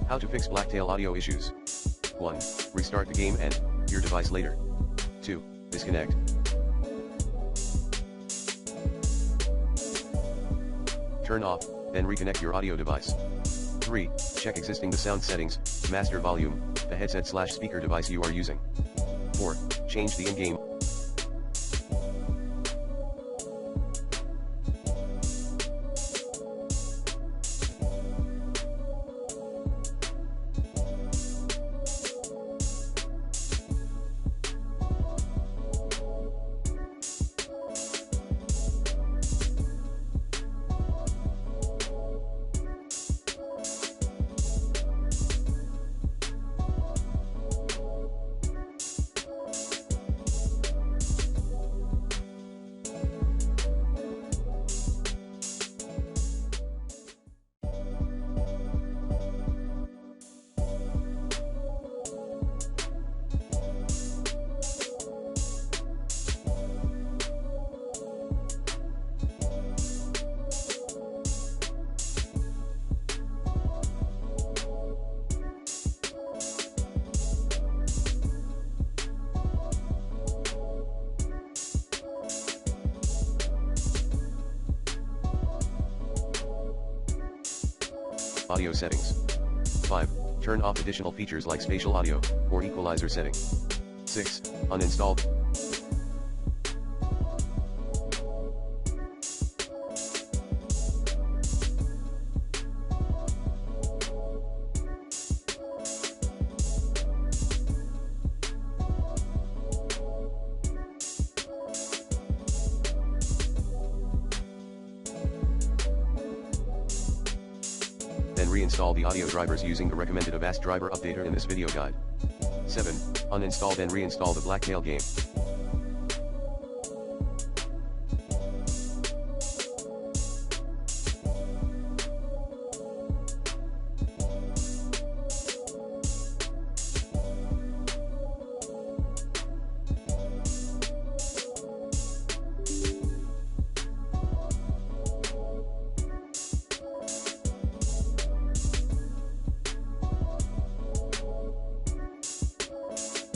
How to fix Blacktail audio issues. 1. Restart the game and your device later. 2. Disconnect. Turn off, then reconnect your audio device. 3. Check existing the sound settings, master volume, the headset/speaker device you are using. 4. Change the in-game audio settings. 5. Turn off additional features like spatial audio, or equalizer setting. 6. Uninstall. Then reinstall the audio drivers using the recommended Avast driver updater in this video guide. 7. Uninstall then reinstall the Blacktail game.